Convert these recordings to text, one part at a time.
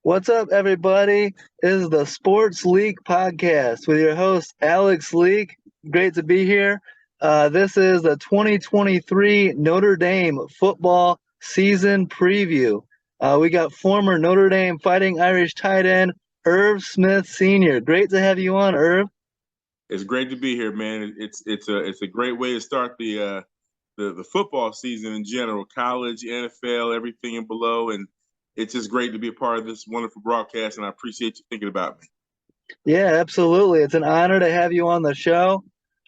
What's up, everybody? This is the Sports Leak podcast with your host, Alex Leak. Great to be here. This is the 2023 Notre Dame football season preview. We got former Notre Dame Fighting Irish tight end, Irv Smith Sr. Great to have you on, Irv. It's great to be here, man. It's a great way to start the football season in general, college, NFL, everything and below, and it's just great to be a part of this wonderful broadcast. And I appreciate you thinking about me. Yeah, absolutely. It's an honor to have you on the show.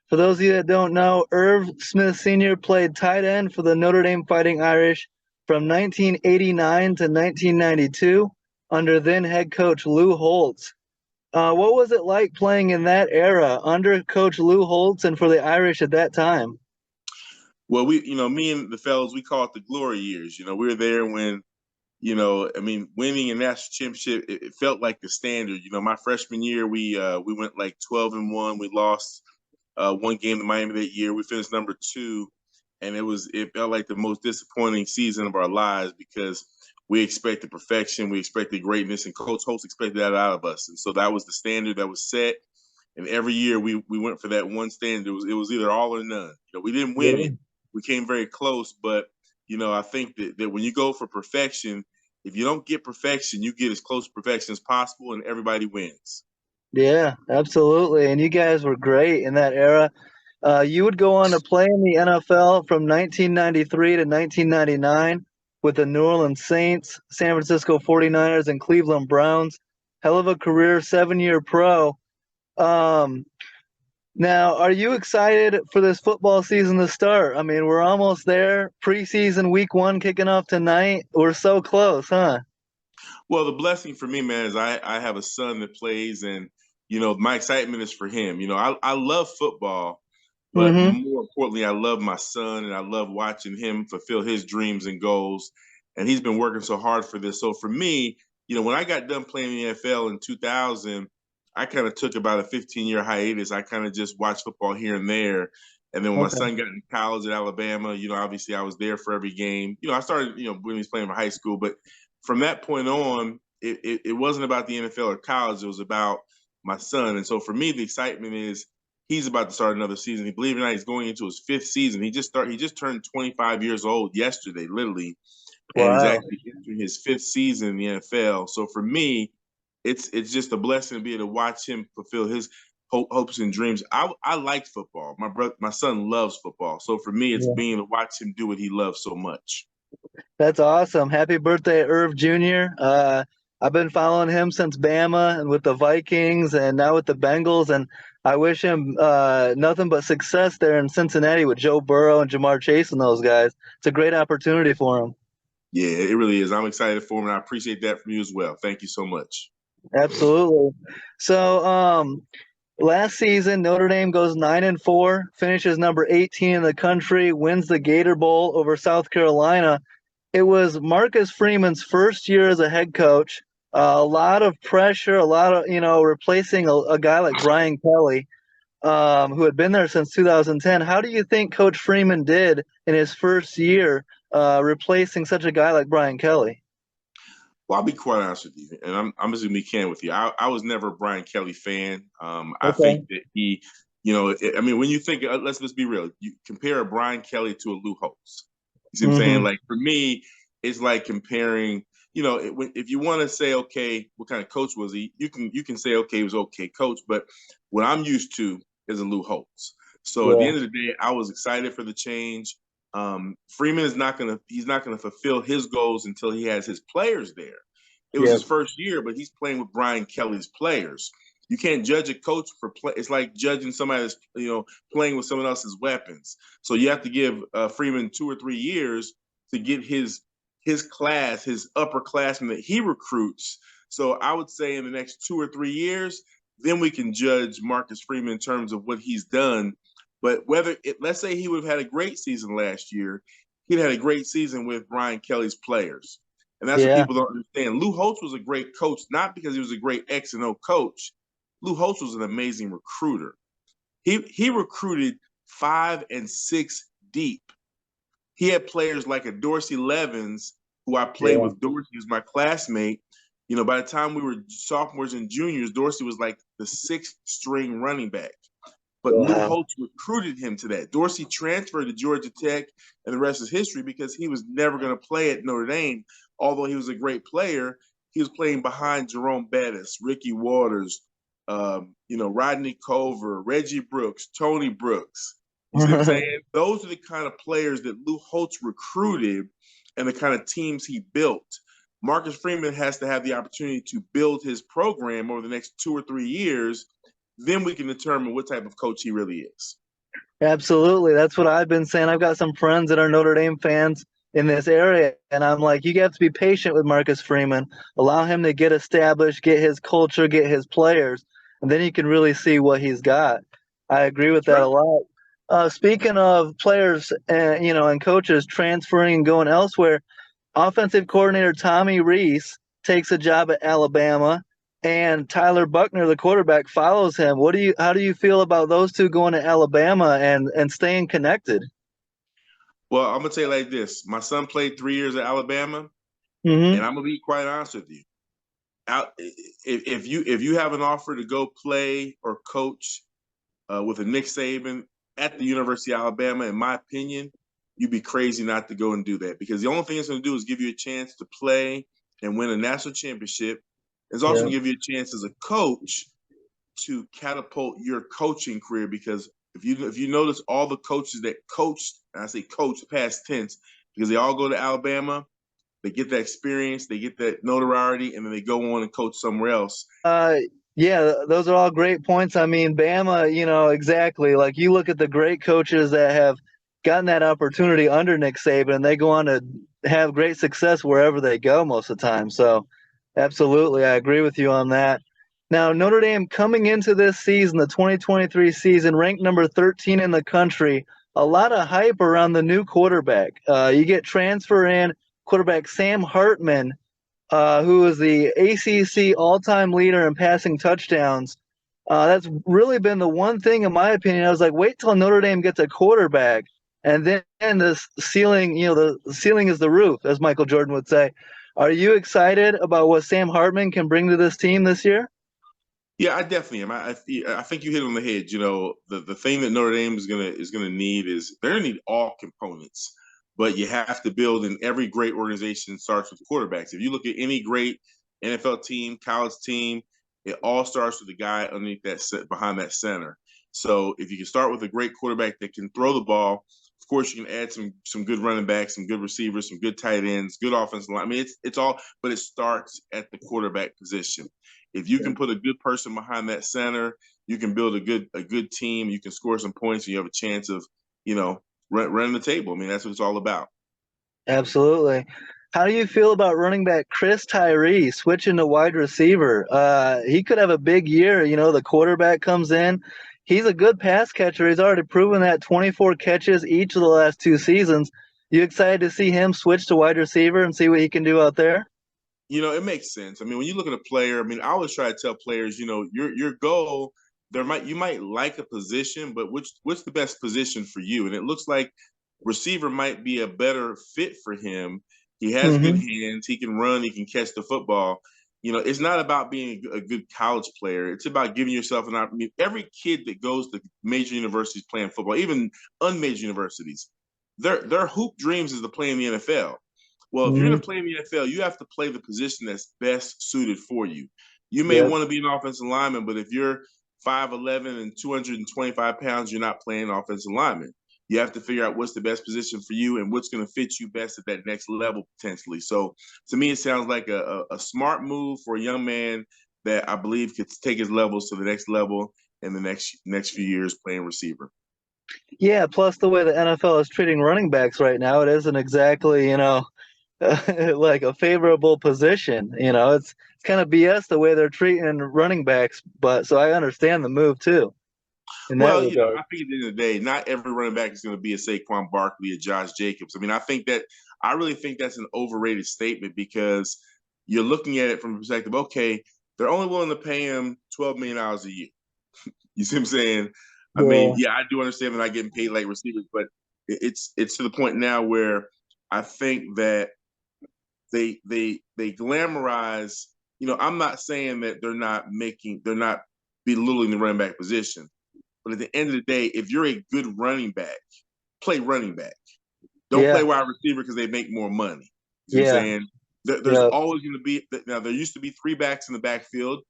For those of you that don't know, Irv Smith Sr. played tight end for the Notre Dame Fighting Irish from 1989 to 1992 under then head coach Lou Holtz. What was it like playing in that era under Coach Lou Holtz and for the Irish at that time? Well, me and the fellows, we call it the glory years. We were there when, winning a national championship, it felt like the standard. My freshman year, we went like 12-1. We lost one game to Miami that year. We finished number two, and it felt like the most disappointing season of our lives because we expected perfection, we expected greatness, and Coach Holtz expected that out of us. And so that was the standard that was set. And every year we went for that one standard. It was either all or none. We didn't win Yeah. it. We came very close, but I think that when you go for perfection, if you don't get perfection, you get as close to perfection as possible, and everybody wins. Yeah, absolutely. And you guys were great in that era. You would go on to play in the NFL from 1993 to 1999 with the New Orleans Saints, San Francisco 49ers, and Cleveland Browns. Hell of a career, 7-year pro. Um, Now, are you excited for this football season to start? I mean, we're almost there. Preseason week one kicking off tonight. We're so close, huh? Well, the blessing for me, man, is I have a son that plays, and my excitement is for him. I love football, but Mm-hmm. more importantly, I love my son, and I love watching him fulfill his dreams and goals. And he's been working so hard for this. So for me, when I got done playing in the NFL in 2000, I kind of took about a 15-year hiatus. I kind of just watched football here and there. And then when my Okay. son got in college at Alabama, obviously I was there for every game. I started, when he was playing for high school, but from that point on, it wasn't about the NFL or college. It was about my son. And so for me, the excitement is he's about to start another season. Believe it or not, he's going into his fifth season. He just turned 25 years old yesterday, literally, and he's Wow. actually entering his fifth season in the NFL. So for me, it's just a blessing to be able to watch him fulfill his hopes and dreams. I like football. My son loves football. So for me, it's Yeah. being to watch him do what he loves so much. That's awesome. Happy birthday, Irv Jr. I've been following him since Bama and with the Vikings and now with the Bengals, and I wish him nothing but success there in Cincinnati with Joe Burrow and Jamar Chase and those guys. It's a great opportunity for him. Yeah, it really is. I'm excited for him, and I appreciate that from you as well. Thank you so much. Absolutely. So, last season, Notre Dame goes 9-4, finishes number 18 in the country, wins the Gator Bowl over South Carolina. It was Marcus Freeman's first year as a head coach. A lot of pressure, a lot of replacing a guy like Brian Kelly, who had been there since 2010. How do you think Coach Freeman did in his first year, replacing such a guy like Brian Kelly? Well, I'll be quite honest with you, and I'm just gonna be candid with you. I was never a Brian Kelly fan. I think Okay. that when you think, let's just be real. You compare a Brian Kelly to a Lou Holtz. You see what I'm saying? Mm-hmm. Like for me, it's like comparing. If you want to say, okay, what kind of coach was he? You can say, okay, he was okay coach, but what I'm used to is a Lou Holtz. So at the Yeah. end of the day, I was excited for the change. Freeman he's not gonna fulfill his goals until he has his players there. It was Yeah. his first year, but he's playing with Brian Kelly's players. You can't judge a coach for play. It's like judging somebody that's playing with someone else's weapons. So you have to give Freeman 2 or 3 years to get his class, his upperclassmen that he recruits. So I would say in the next 2 or 3 years, then we can judge Marcus Freeman in terms of what he's done. But let's say he would have had a great season last year, he'd had a great season with Brian Kelly's players. And that's what Yeah. people don't understand. Lou Holtz was a great coach, not because he was a great X and O coach. Lou Holtz was an amazing recruiter. He recruited 5 and 6 deep. He had players like a Dorsey Levens, who I played Yeah. with. Dorsey was my classmate. By the time we were sophomores and juniors, Dorsey was like the sixth string running back. But Lou Wow. Holtz recruited him to that. Dorsey transferred to Georgia Tech, and the rest is history because he was never going to play at Notre Dame. Although he was a great player, he was playing behind Jerome Bettis, Ricky Waters, Rodney Culver, Reggie Brooks, Tony Brooks. You see what I'm saying? Those are the kind of players that Lou Holtz recruited and the kind of teams he built. Marcus Freeman has to have the opportunity to build his program over the next 2 or 3 years. Then we can determine what type of coach he really is. Absolutely. That's what I've been saying. I've got some friends that are Notre Dame fans in this area, and I'm like, you have to be patient with Marcus Freeman. Allow him to get established, get his culture, get his players, and then you can really see what he's got. I agree with that a lot. Speaking of players and coaches transferring and going elsewhere, offensive coordinator Tommy Rees takes a job at Alabama, and Tyler Buckner, the quarterback, follows him. How do you feel about those two going to Alabama and staying connected? Well, I'm gonna tell you like this: my son played 3 years at Alabama, Mm-hmm. and I'm gonna be quite honest with you. If you have an offer to go play or coach with a Nick Saban at the University of Alabama, in my opinion, you'd be crazy not to go and do that because the only thing it's going to do is give you a chance to play and win a national championship. It's also Yeah. going to give you a chance as a coach to catapult your coaching career because if you notice all the coaches that coached, and I say coach past tense, because they all go to Alabama, they get that experience, they get that notoriety, and then they go on and coach somewhere else. Uh, yeah, those are all great points. I mean, Bama, exactly. Like you look at the great coaches that have gotten that opportunity under Nick Saban, and they go on to have great success wherever they go most of the time. So, absolutely, I agree with you on that. Now, Notre Dame coming into this season, the 2023 season, ranked number 13 in the country. A lot of hype around the new quarterback. You get transfer in quarterback Sam Hartman, who is the ACC all-time leader in passing touchdowns. That's really been the one thing, in my opinion. I was like, wait till Notre Dame gets a quarterback, and then the ceiling, the ceiling is the roof, as Michael Jordan would say. Are you excited about what Sam Hartman can bring to this team this year? Yeah, I definitely am. I think you hit on the head. The thing that Notre Dame is gonna need is they're gonna need all components, but you have to build. And every great organization starts with quarterbacks. If you look at any great NFL team, college team, it all starts with the guy underneath behind that center. So if you can start with a great quarterback that can throw the ball, of course you can add some good running backs, some good receivers, some good tight ends, good offensive line. I mean, it's all, but it starts at the quarterback position. If you can put a good person behind that center, you can build a good team. You can score some points, and you have a chance of running the table. I mean, that's what it's all about. Absolutely. How do you feel about running back Chris Tyree switching to wide receiver? He could have a big year. The quarterback comes in. He's a good pass catcher. He's already proven that 24 catches each of the last 2 seasons. You excited to see him switch to wide receiver and see what he can do out there? It makes sense. I mean, when you look at a player, I mean, I always try to tell players, your goal. You might like a position, but what's the best position for you? And it looks like receiver might be a better fit for him. He has good Mm-hmm. hands. He can run. He can catch the football. It's not about being a good college player. It's about giving yourself an opportunity. Every kid that goes to major universities playing football, even unmajor universities, their hoop dreams is to play in the NFL. Well, if you're going Mm-hmm. to play in the NFL, you have to play the position that's best suited for you. You may Yep. want to be an offensive lineman, but if you're 5'11" and 225 pounds, you're not playing offensive lineman. You have to figure out what's the best position for you and what's going to fit you best at that next level potentially. So to me, it sounds like a smart move for a young man that I believe could take his levels to the next level in the next few years playing receiver. Yeah, plus the way the NFL is treating running backs right now, it isn't exactly, like a favorable position. It's kind of BS the way they're treating running backs, but so I understand the move too in that Well, regard. I think at the end of the day, not every running back is going to be a Saquon Barkley, a Josh Jacobs. I mean, I really think that's an overrated statement because you're looking at it from a perspective, okay, they're only willing to pay him $12 million a year. You see what I'm saying? I mean, Yeah. yeah, I do understand they're not getting paid like receivers, but it's to the point now where I think that they glamorize I'm not saying that they're not belittling the running back position, but at the end of the day, if you're a good running back, play running back. Don't play Yeah, wide receiver because they make more money. You know what I'm yeah, saying? There's yeah, always going to be now. There used to be three backs in the backfield.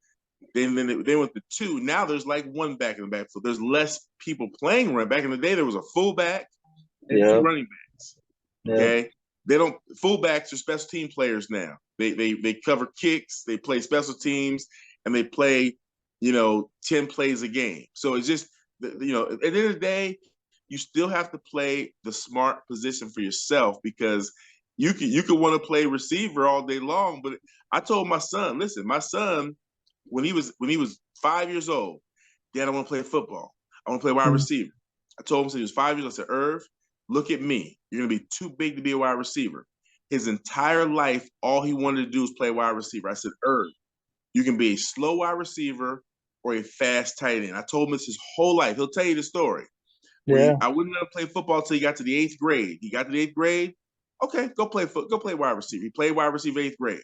Then they went to two. Now there's like one back in the backfield. There's less people playing run. Back in the day, there was a fullback and two yeah, running backs. yeah, Okay, they don't. Fullbacks are special team players now. They cover kicks. They play special teams and they play 10 plays a game. So it's just at the end of the day, you still have to play the smart position for yourself because you could want to play receiver all day long. But I told my son, listen, my son when he was 5 years old, Dad, I want to play football. I want to play wide mm, receiver. I told him since he was 5 years. I said, Irv, look at me. You're gonna be too big to be a wide receiver. His entire life, all he wanted to do was play wide receiver. I said, Irv, you can be a slow wide receiver or a fast tight end. I told him this his whole life. He'll tell you the story. yeah, I wouldn't let him play football until he got to the eighth grade. He got to the eighth grade. Okay, go play wide receiver. He played wide receiver eighth grade.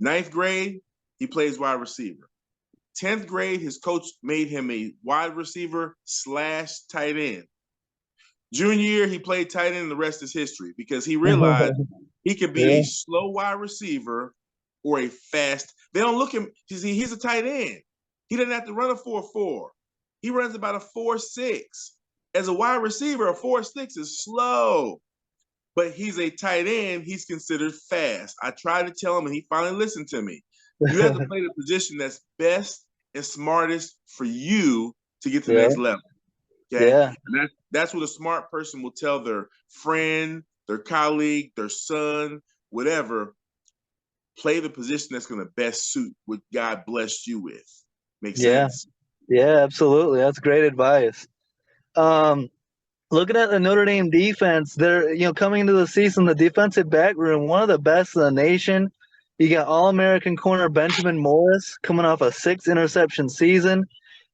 Ninth grade, he plays wide receiver. 10th grade, his coach made him a wide receiver slash tight end. Junior year, he played tight end, and the rest is history because he realized he could be yeah, a slow wide receiver or a fast. They don't look him. He's a tight end. He doesn't have to run a 4.4. He runs about a 4.6. As a wide receiver, a 4.6 is slow, but he's a tight end. He's considered fast. I tried to tell him, and he finally listened to me. You have to play the position that's best and smartest for you to get to the yeah, next level. Okay. yeah, And that's what a smart person will tell their friend, their colleague, their son, whatever. Play the position that's going to best suit what God blessed you with. Make yeah, sense? yeah, absolutely. That's great advice. Um, Looking at the Notre Dame defense, they're coming into the season, the defensive back room, one of the best in the nation. You got All-American corner Benjamin Morris coming off a 6 interception season.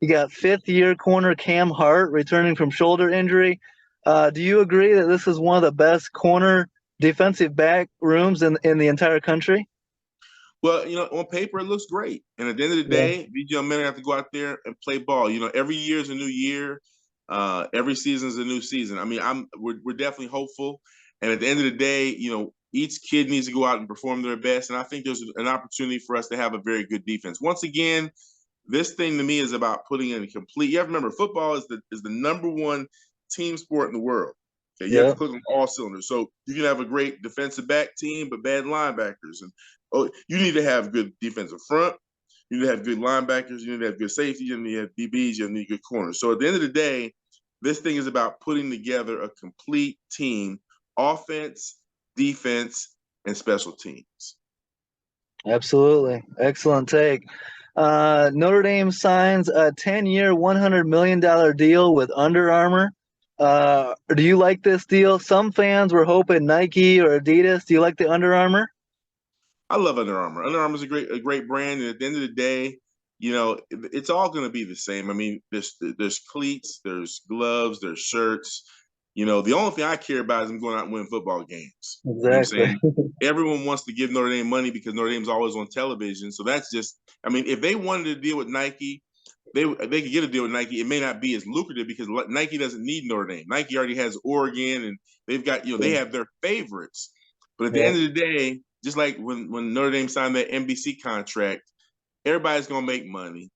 You got fifth-year corner Cam Hart returning from shoulder injury. Do you agree that this is one of the best corner defensive back rooms in the entire country? Well, on paper it looks great, and at the end of the Yeah, day, these young men have to go out there and play ball. Every year is a new year. Every season is a new season. I mean, we're definitely hopeful, and at the end of the day, each kid needs to go out and perform their best. And I think there's an opportunity for us to have a very good defense. Once again, this thing to me is about putting in a complete. You have to remember, football is the number one team sport in the world. Okay, you have yeah, to click on all cylinders. So you can have a great defensive back team, but bad linebackers, and you need to have good defensive front. You need to have good linebackers. You need to have good safety. You need to have DBs. You need good corners. So at the end of the day, this thing is about putting together a complete team: offense, defense, and special teams. absolutely. Excellent take. Notre Dame signs a 10-year, $100 million deal with Under Armour. Do you like this deal? Some fans were hoping Nike or Adidas. Do you like the Under Armour? I love Under Armour. Under Armour is a great brand, and at the end of the day, it's all going to be the same. I mean, there's cleats, there's gloves, there's shirts. The only thing I care about is them going out and winning football games. You know what I'm Exactly. saying? Everyone wants to give Notre Dame money because Notre Dame's always on television. So that's just, I mean, if they wanted to deal with Nike, they could get a deal with Nike. It may not be as lucrative because Nike doesn't need Notre Dame. Nike already has Oregon, and they've got they have their favorites. But at the Yeah. end of the day, just like when Notre Dame signed that NBC contract, everybody's gonna make money.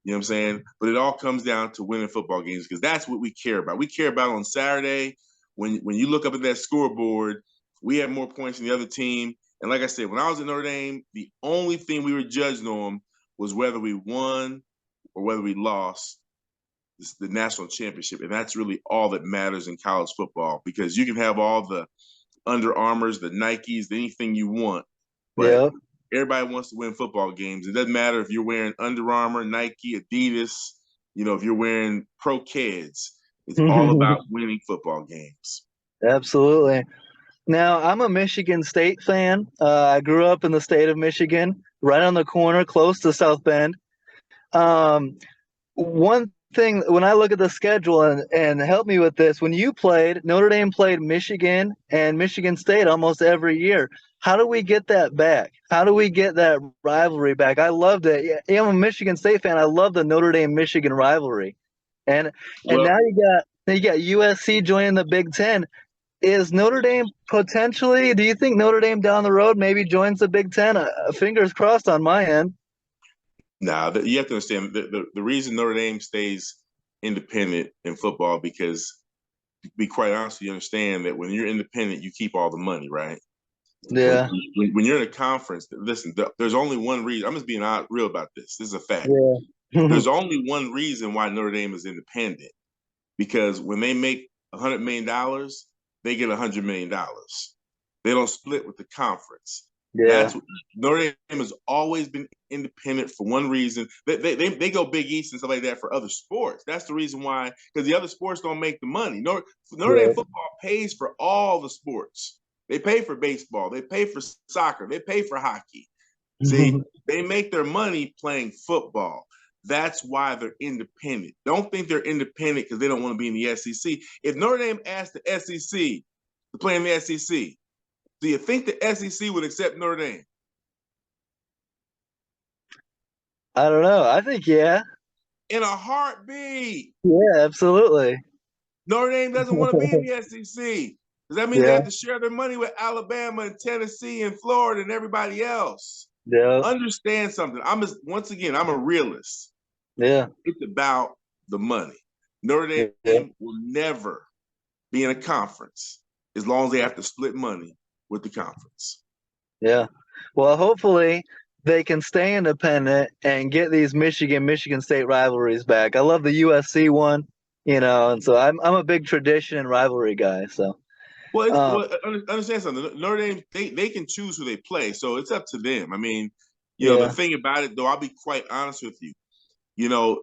You know what I'm saying? But it all comes down to winning football games because that's what we care about. We care about on Saturday when you look up at that scoreboard, we have more points than the other team. And like I said, when I was at Notre Dame, the only thing we were judged on was whether we won or whether we lost the national championship. And that's really all that matters in college football because you can have all the Under Armours, the Nikes, anything you want, but Yeah. everybody wants to win football games. It doesn't matter if you're wearing Under Armour, Nike, Adidas, if you're wearing Pro Kids. It's all about winning football games. Absolutely. Now, I'm a Michigan State fan. I grew up in the state of Michigan, right on the corner, close to South Bend. Um, one thing when I look at the schedule and help me with this. When you played, Notre Dame played Michigan and Michigan State almost every year. How do we get that back? How do we get that rivalry back? I loved it. Yeah, I'm a Michigan State fan. I love the Notre Dame Michigan rivalry, and Well, now you got USC joining the Big Ten. Is Notre Dame potentially? Do you think Notre Dame down the road maybe joins the Big Ten? Fingers crossed on my end. nah, you have to understand the reason Notre Dame stays independent in football because, to be quite honest, you understand that when you're independent, you keep all the money, right? When Yeah, when you're in a conference, listen, there's only one reason. I'm just being real about this. This is a fact. yeah, There's only one reason why Notre Dame is independent because when they make $100 million, they get $100 million. They don't split with the conference. yeah. That's what Notre Dame has always been independent for one reason. They go Big East and stuff like that for other sports. That's the reason why, because the other sports don't make the money. Notre Dame Right. football pays for all the sports. They pay for baseball. They pay for soccer. They pay for hockey. See, they make their money playing football. That's why they're independent. Don't think they're independent because they don't want to be in the SEC. If Notre Dame asked the SEC to play in the SEC, do you think the SEC would accept Notre Dame? I don't know. I think yeah. In a heartbeat. Yeah, absolutely. Notre Dame doesn't want to be in the SEC because that means they Yeah, have to share their money with Alabama and Tennessee and Florida and everybody else. yeah, Understand something. Once again, I'm a realist. yeah, It's about the money. Notre yeah, Dame will never be in a conference as long as they have to split money with the conference. yeah. Well, hopefully they can stay independent and get these Michigan State rivalries back. I love the USC one, and so I'm a big tradition and rivalry guy. So, um, Understand something. Notre Dame, they can choose who they play, so it's up to them. I mean, the yeah, thing about it, though, I'll be quite honest with you. You know,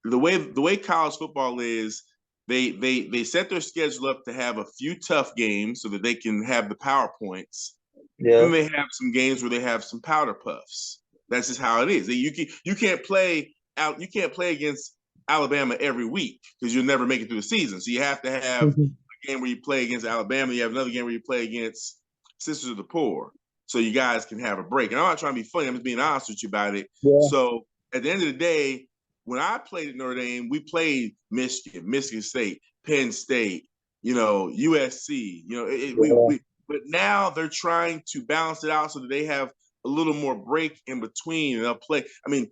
the way college football is, they set their schedule up to have a few tough games so that they can have the PowerPoints. yeah, Then they have some games where they have some powder puffs. That's just how it is. You can't play out. You can't play against Alabama every week because you'll never make it through the season. So you have to have a game where you play against Alabama. You have another game where you play against Sisters of the Poor. So you guys can have a break. And I'm not trying to be funny. I'm just being honest with you about it. yeah, So at the end of the day, when I played at Notre Dame, we played Michigan, Michigan State, Penn State, USC. yeah, But now they're trying to balance it out so that they have a little more break in between and they'll play. I mean,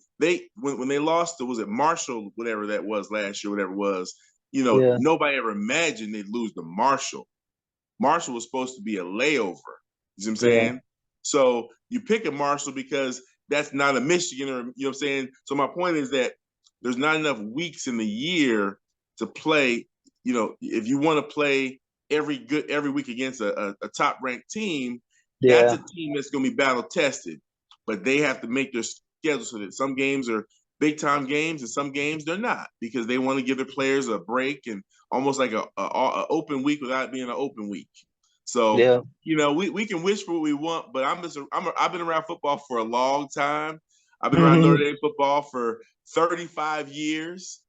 when they lost to, was it Marshall, whatever that was last year, whatever it was, yeah, nobody ever imagined they'd lose to Marshall. Marshall was supposed to be a layover. You know what I'm yeah, saying? So you pick a Marshall because that's not a Michigan, or you know what I'm saying? So my point is that there's not enough weeks in the year to play. If you want to play every week against a top ranked team, that's yeah, a team that's going to be battle tested. But they have to make their schedule so that some games are big time games and some games they're not, because they want to give their players a break and almost like a open week without being an open week. So yeah. we can wish for what we want, but I've been around football for a long time. I've been around Notre Mhm. Dame football for 35 years.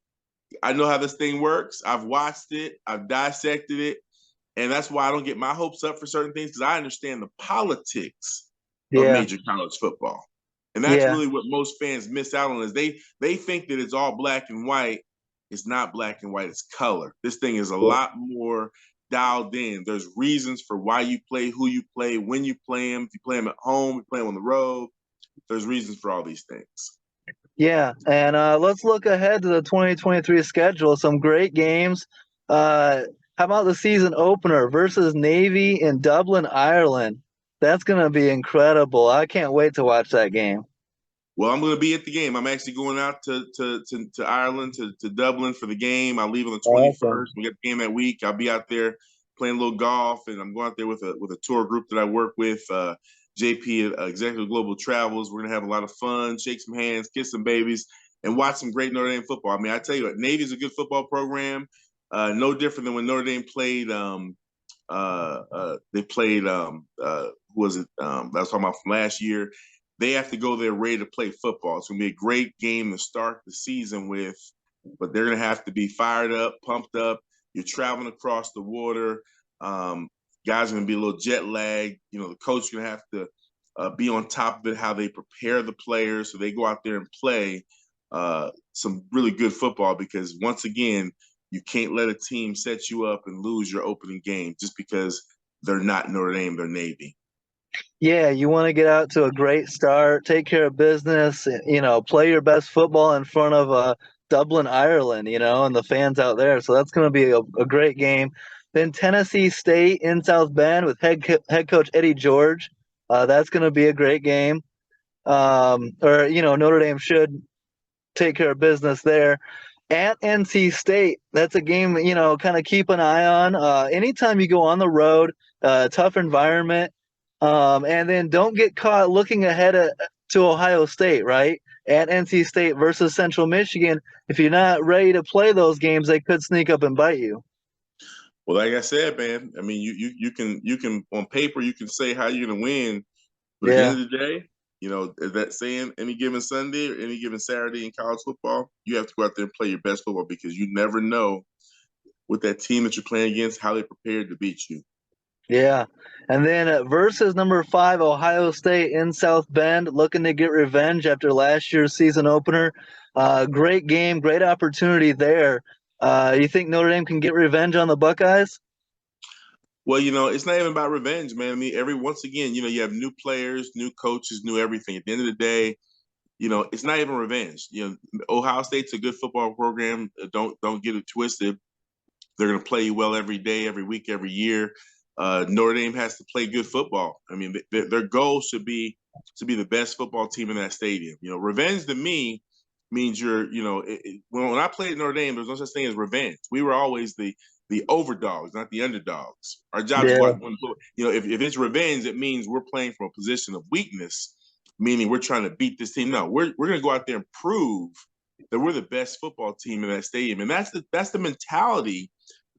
I know how this thing works. I've watched it. I've dissected it. And that's why I don't get my hopes up for certain things, because I understand the politics of Yeah, major college football. And that's yeah, really what most fans miss out on, is they think that it's all black and white. It's not black and white, it's color. This thing is a yeah. lot more dialed in. There's reasons for why you play, who you play, when you play them. If you play them at home, you play them on the road. There's reasons for all these things. Yeah, and let's look ahead to the 2023 schedule. Some great games. How about the season opener versus Navy in Dublin, Ireland? That's going to be incredible. I can't wait to watch that game. Well, I'm going to be at the game. I'm actually going out to Ireland, to Dublin for the game. I leave on the Awesome. 21st. We got the game that week. I'll be out there playing a little golf, and I'm going out there with a tour group that I work with. JP at Executive Global Travels. We're going to have a lot of fun, shake some hands, kiss some babies, and watch some great Notre Dame football. I mean, I tell you what, Navy's a good football program. No different than when Notre Dame played. They played. Who was it? That was talking about from last year. They have to go there ready to play football. It's going to be a great game to start the season with. but they're going to have to be fired up, pumped up. You're traveling across the water. Um, Guys are going to be a little jet lagged. You know, the coach is going to have to be on top of it, how they prepare the players so they go out there and play some really good football, because once again, you can't let a team set you up and lose your opening game just because they're not Notre Dame, they're Navy. Yeah, you want to get out to a great start, take care of business, play your best football in front of Dublin, Ireland, and the fans out there. So that's going to be a great game. Then Tennessee State in South Bend with head coach Eddie George. That's going to be a great game. Notre Dame should take care of business there. At NC State, that's a game, kind of keep an eye on. Anytime you go on the road, tough environment, and then don't get caught looking ahead to Ohio State, right? At NC State versus Central Michigan, if you're not ready to play those games, they could sneak up and bite you. Well, like I said, man, I mean, you can on paper you can say how you're gonna win, but at the Yeah, end of the day, that saying any given Sunday or any given Saturday in college football, you have to go out there and play your best football, because you never know with that team that you're playing against how they prepared to beat you. yeah. And then versus number 5, Ohio State in South Bend, looking to get revenge after last year's season opener. Great game, great opportunity there. You think Notre Dame can get revenge on the Buckeyes? Well, it's not even about revenge, man. I mean, once again, you have new players, new coaches, new everything. At the end of the day, it's not even revenge. Ohio State's a good football program. Don't get it twisted. They're going to play you well every day, every week, every year. Notre Dame has to play good football. I mean, their goal should be to be the best football team in that stadium. Revenge to me means when I played at Notre Dame, there's no such thing as revenge. We were always the overdogs, not the underdogs. Our job is to go out Yeah. and win. If it's revenge, it means we're playing from a position of weakness, meaning we're trying to beat this team. No, we're going to go out there and prove that we're the best football team in that stadium, and that's the mentality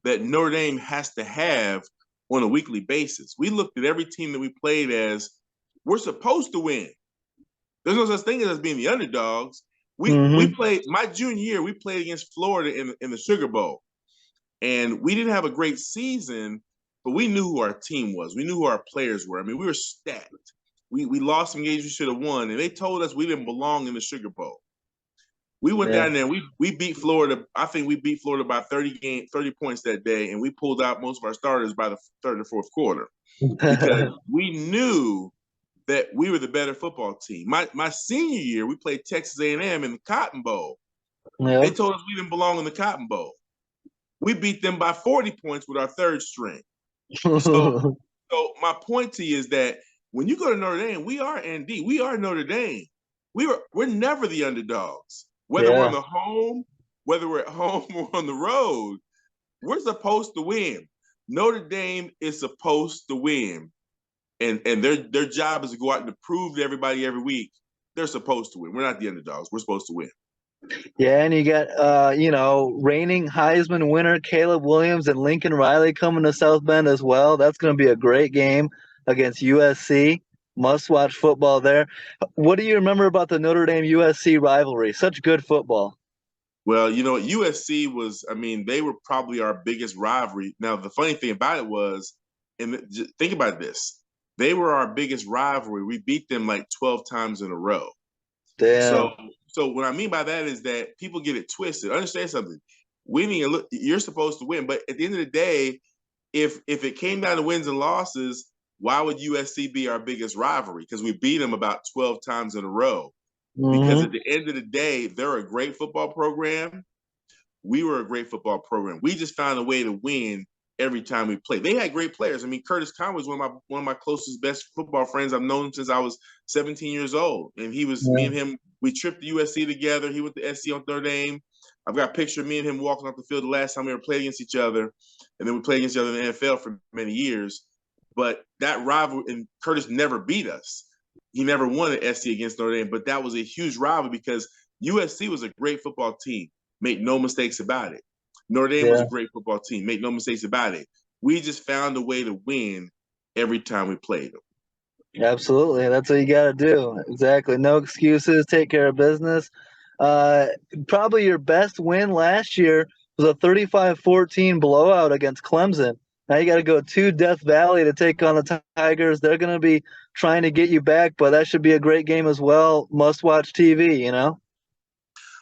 that Notre Dame has to have on a weekly basis. We looked at every team that we played as we're supposed to win. There's no such thing as us being the underdogs. We Mm-hmm. played my junior year. We played against Florida in the Sugar Bowl, and we didn't have a great season, but we knew who our team was. We knew who our players were. I mean, we were stacked. We lost some games we should have won, and they told us we didn't belong in the Sugar Bowl. We went Yeah. down there and we beat Florida. I think we beat Florida by 30 points that day, and we pulled out most of our starters by the third or fourth quarter because we knew that we were the better football team. My senior year, we played Texas A&M in the Cotton Bowl. Yeah. They told us we didn't belong in the Cotton Bowl. We beat them by 40 points with our third string. So, so my point to you is that when you go to Notre Dame, we are ND. We are Notre Dame. We're never the underdogs. Whether we're on Yeah. the home, whether we're at home or on the road, we're supposed to win. Notre Dame is supposed to win. And their job is to go out and to prove to everybody every week they're supposed to win. We're not the underdogs. We're supposed to win. Yeah, and you got reigning Heisman winner Caleb Williams and Lincoln Riley coming to South Bend as well. That's going to be a great game against USC. Must watch football there. What do you remember about the Notre Dame USC rivalry? Such good football. Well, USC was, I mean, they were probably our biggest rivalry. Now, the funny thing about it was, and think about this, they were our biggest rivalry. We beat them like 12 times in a row. So, Damn. so what I mean by that is that people get it twisted. Understand something. Winning, you're supposed to win, but at the end of the day, if it came down to wins and losses, why would USC be our biggest rivalry? Because we beat them about 12 times in a row. Because Mm-hmm. at the end of the day, they're a great football program. We were a great football program. We just found a way to win every time we played. They had great players. I mean, Curtis Conway was one of my closest, best football friends. I've known him since I was 17 years old, and he was me Yeah. and him. We tripped to USC together. He went to SC on Notre Dame. I've got a picture of me and him walking off the field the last time we ever played against each other, and then we played against each other in the NFL for many years. But that rival, and Curtis never beat us. He never won at SC against Notre Dame, but that was a huge rival because USC was a great football team. Make no mistakes about it. Notre Dame was Yeah. a great football team. Make no mistakes about it. We just found a way to win every time we played them. Absolutely. That's what you got to do. Exactly. No excuses. Take care of business. Uh, Probably your best win last year was a 35-14 blowout against Clemson. Now you got to go to Death Valley to take on the Tigers. They're going to be trying to get you back, but that should be a great game as well. Must watch TV, you know?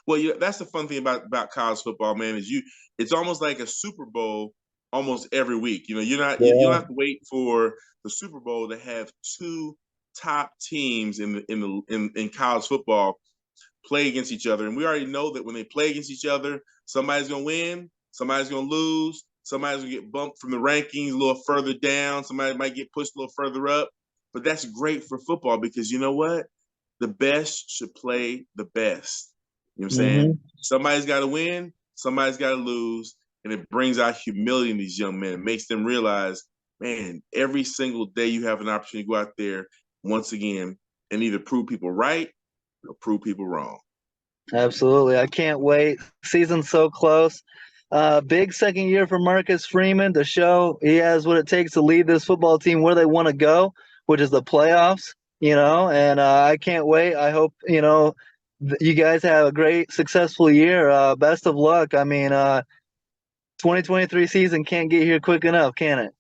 Well, yeah, that's the fun thing about college football, man. It's almost like a Super Bowl almost every week. You know, you don't Yeah. have to wait for the Super Bowl to have two top teams in college football play against each other. And we already know that when they play against each other, somebody's going to win, somebody's going to lose, somebody's going to get bumped from the rankings a little further down, somebody might get pushed a little further up. But that's great for football because you know what? The best should play the best. You know what I'm saying? Hmm. Somebody's got to win, somebody's got to lose. And it brings out humility in these young men. It makes them realize, man, every single day you have an opportunity to go out there once again and either prove people right or prove people wrong. Absolutely. I can't wait. Season's so close. Big second year for Marcus Freeman to show he has what it takes to lead this football team where they want to go, which is the playoffs, you know, and I can't wait. I hope, you know, you guys have a great, successful year. Best of luck. I mean, 2023 season can't get here quick enough, can it?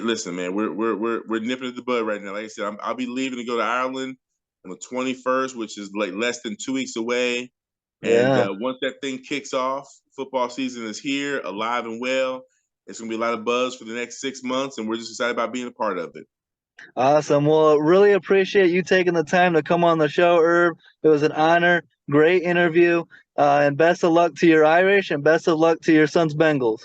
Listen, man, we're nipping at the bud right now. Like I said, I'll be leaving to go to Ireland on the 21st, which is like less than 2 weeks away. And Yeah. once that thing kicks off, football season is here, alive and well. It's gonna be a lot of buzz for the next 6 months, and we're just excited about being a part of it. Awesome. Well, really appreciate you taking the time to come on the show, Herb. It was an honor. Great interview. And best of luck to your Irish and best of luck to your son's Bengals.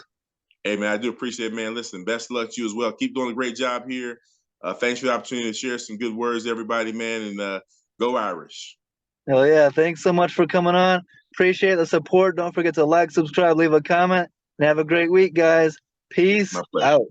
Hey, man, I do appreciate it, man. Listen, best of luck to you as well. Keep doing a great job here. Thanks for the opportunity to share some good words, everybody, man, and go Irish. Hell yeah. Thanks so much for coming on. Appreciate the support. Don't forget to like, subscribe, leave a comment, and have a great week, guys. Peace My pleasure. out.